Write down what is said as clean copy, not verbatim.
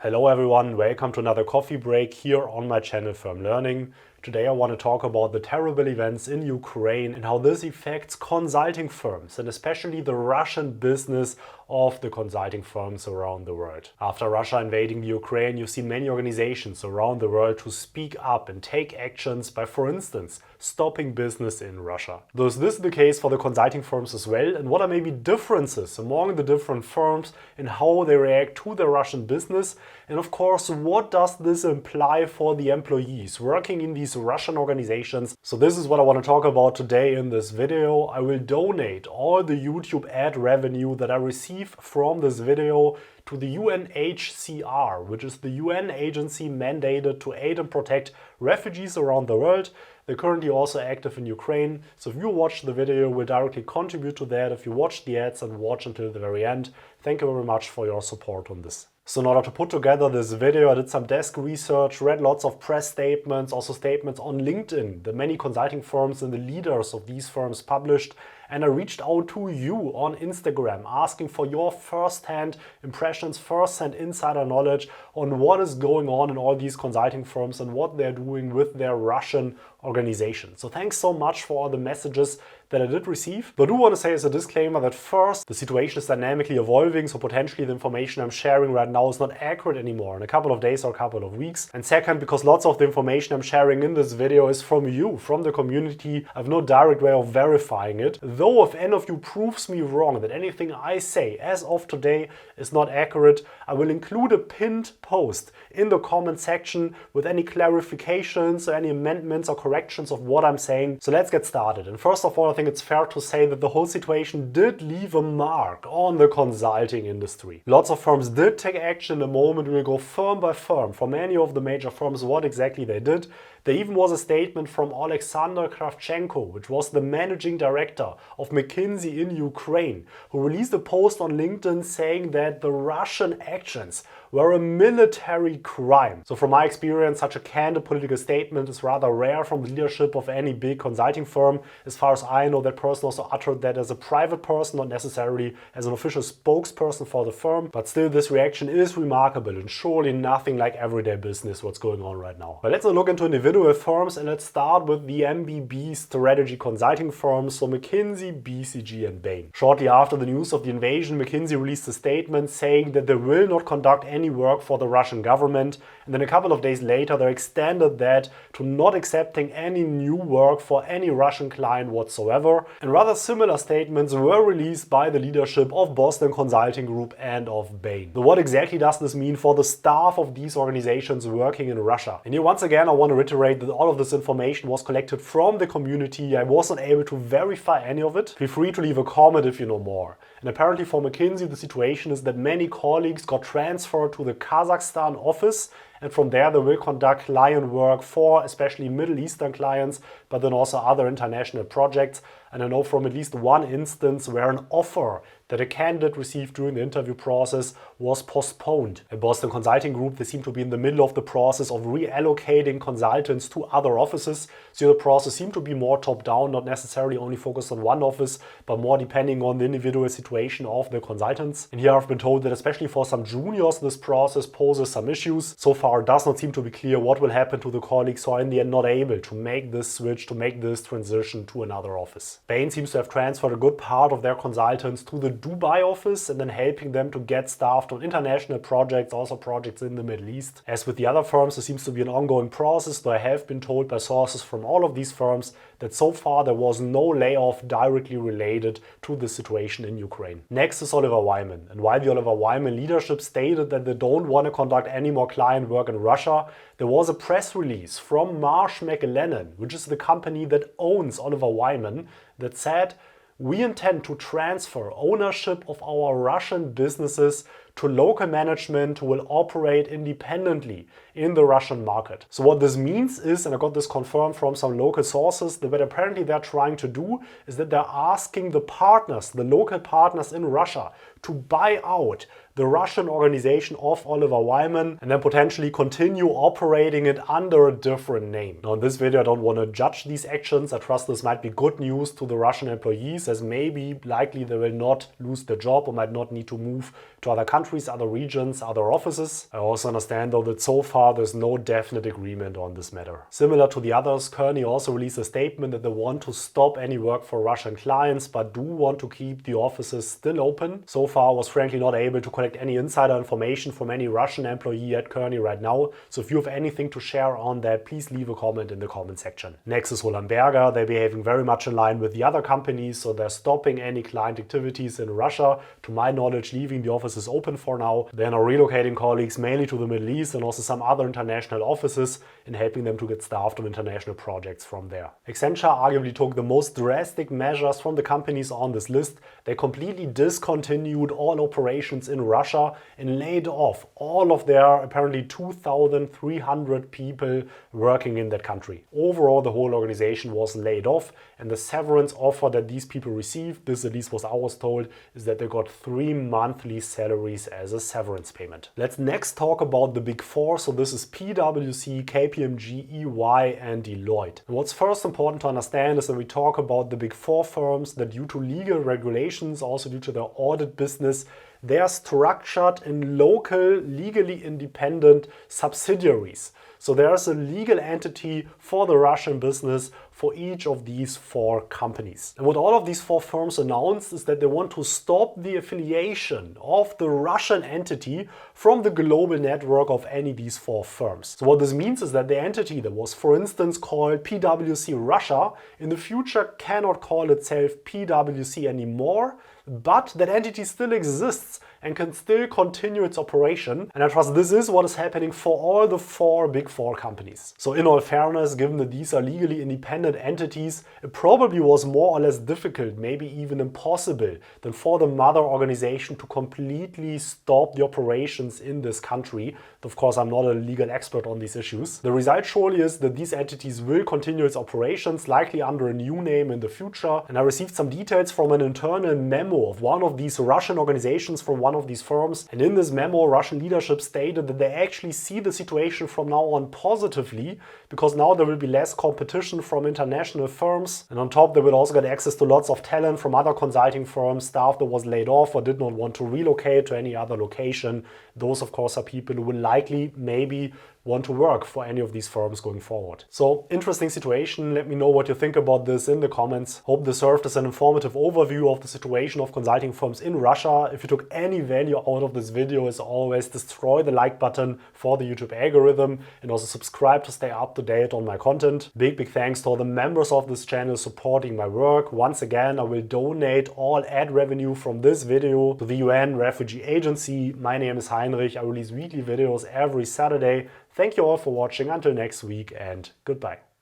Hello everyone, welcome to another coffee break here on my channel Firm Learning. Today I want to talk about the terrible events in Ukraine and how this affects consulting firms and especially the Russian business of the consulting firms around the world. After Russia invading the Ukraine, you've seen many organizations around the world to speak up and take actions by, for instance, stopping business in Russia. Thus, this is the case for the consulting firms as well, and what are maybe differences among the different firms in how they react to the Russian business, and of course, what does this imply for the employees working in these Russian organizations? So this is what I want to talk about today in this video. I will donate all the YouTube ad revenue that I receive from this video to the UNHCR, which is the UN agency mandated to aid and protect refugees around the world. They're currently also active in Ukraine, so if you watch the video, we'll directly contribute to that. If you watch the ads and watch until the very end, thank you very much for your support on this. So in order to put together this video, I did some desk research, read lots of press statements, also statements on LinkedIn that many consulting firms and the leaders of these firms published, and I reached out to you on Instagram asking for your first-hand impressions, first-hand insider knowledge on what is going on in all these consulting firms and what they're doing with their Russian organization. So thanks so much for all the messages that I did receive. But I do want to say as a disclaimer that first, the situation is dynamically evolving, so potentially the information I'm sharing right now is not accurate anymore in a couple of days or a couple of weeks. And second, because lots of the information I'm sharing in this video is from you, from the community, I have no direct way of verifying it. Though if any of you proves me wrong that anything I say as of today is not accurate, I will include a pinned post in the comment section with any clarifications or any amendments or corrections of what I'm saying. So let's get started. And first of all, I think it's fair to say that the whole situation did leave a mark on the consulting industry. Lots of firms did take action. In a moment we'll go firm by firm for many of the major firms what exactly they did. There even was a statement from Alexander Kravchenko, which was the managing director of McKinsey in Ukraine, who released a post on LinkedIn saying that the Russian actions were a military crime. So from my experience, such a candid political statement is rather rare from the leadership of any big consulting firm. As far as I know, that person also uttered that as a private person, not necessarily as an official spokesperson for the firm. But still, this reaction is remarkable and surely nothing like everyday business what's going on right now. But let's look into individual firms and let's start with the MBB strategy consulting firms, so McKinsey, BCG and Bain. Shortly after the news of the invasion, McKinsey released a statement saying that they will not conduct any work for the Russian government, and then a couple of days later they extended that to not accepting any new work for any Russian client whatsoever. And rather similar statements were released by the leadership of Boston Consulting Group and of Bain. So what exactly does this mean for the staff of these organizations working in Russia? And here once again I want to reiterate that all of this information was collected from the community. I wasn't able to verify any of it. Feel free to leave a comment if you know more. And apparently for McKinsey the situation is that many colleagues got transferred to the Kazakhstan office, and from there they will conduct client work for especially Middle Eastern clients, but then also other international projects. And I know from at least one instance where an offer that a candidate received during the interview process was postponed. At Boston Consulting Group, they seem to be in the middle of the process of reallocating consultants to other offices. So the process seemed to be more top-down, not necessarily only focused on one office, but more depending on the individual situation of the consultants. And here I've been told that especially for some juniors, this process poses some issues. So far, it does not seem to be clear what will happen to the colleagues who are in the end not able to make this switch, to make this transition to another office. Bain seems to have transferred a good part of their consultants to the Dubai office and then helping them to get staffed on international projects, also projects in the Middle East. As with the other firms, there seems to be an ongoing process, though I have been told by sources from all of these firms that so far there was no layoff directly related to the situation in Ukraine. Next is Oliver Wyman. And while the Oliver Wyman leadership stated that they don't want to conduct any more client work in Russia, there was a press release from Marsh McLennan, which is the company that owns Oliver Wyman, that said, "We intend to transfer ownership of our Russian businesses to local management who will operate independently in the Russian market." So what this means is, and I got this confirmed from some local sources, that what apparently they're trying to do is that they're asking the partners, the local partners in Russia, to buy out the Russian organization of Oliver Wyman and then potentially continue operating it under a different name. Now in this video I don't want to judge these actions. I trust this might be good news to the Russian employees, as maybe likely they will not lose their job or might not need to move to other countries, other regions, other offices. I also understand though that so far there's no definite agreement on this matter. Similar to the others, Kearney also released a statement that they want to stop any work for Russian clients but do want to keep the offices still open. So far I was frankly not able to collect any insider information from any Russian employee at Kearney right now, so if you have anything to share on that, please leave a comment in the comment section. Next is Roland Berger. They're behaving very much in line with the other companies, so they're stopping any client activities in Russia. To my knowledge, leaving the offices open for now. They're now relocating colleagues mainly to the Middle East and also some other international offices and helping them to get staffed on international projects from there. Accenture arguably took the most drastic measures from the companies on this list. They completely discontinued all operations in Russia and laid off all of their apparently 2,300 people working in that country. Overall, the whole organization was laid off, and the severance offer that these people received, this at least was I was told, is that they got 3 monthly salaries as a severance payment. Let's next talk about the big four. So this is PwC, KPMG, EY and Deloitte. And what's first important to understand is when we talk about the big four firms that due to legal regulations, also due to their audit business, they are structured in local, legally independent subsidiaries. So there's a legal entity for the Russian business for each of these four companies. And what all of these four firms announced is that they want to stop the affiliation of the Russian entity from the global network of any of these four firms. So what this means is that the entity that was, for instance, called PwC Russia, in the future cannot call itself PwC anymore, but that entity still exists and can still continue its operation. And I trust this is what is happening for all the four big four companies. So in all fairness, given that these are legally independent entities, it probably was more or less difficult, maybe even impossible, than for the mother organization to completely stop the operations in this country. Of course, I'm not a legal expert on these issues. The result surely is that these entities will continue its operations, likely under a new name in the future. And I received some details from an internal memo of one of these Russian organizations from one of these firms. And in this memo, Russian leadership stated that they actually see the situation from now on positively, because now there will be less competition from international firms. And on top, they will also get access to lots of talent from other consulting firms, staff that was laid off or did not want to relocate to any other location. Those, of course, are people who will likely maybe want to work for any of these firms going forward. So interesting situation. Let me know what you think about this in the comments. Hope this served as an informative overview of the situation of consulting firms in Russia. If you took any value out of this video, as always, destroy the like button for the YouTube algorithm and also subscribe to stay up to date on my content. Big thanks to all the members of this channel supporting my work. Once again, I will donate all ad revenue from this video to the UN Refugee Agency. My name is Heinrich. I release weekly videos every Saturday. Thank you all for watching. Until next week, and goodbye.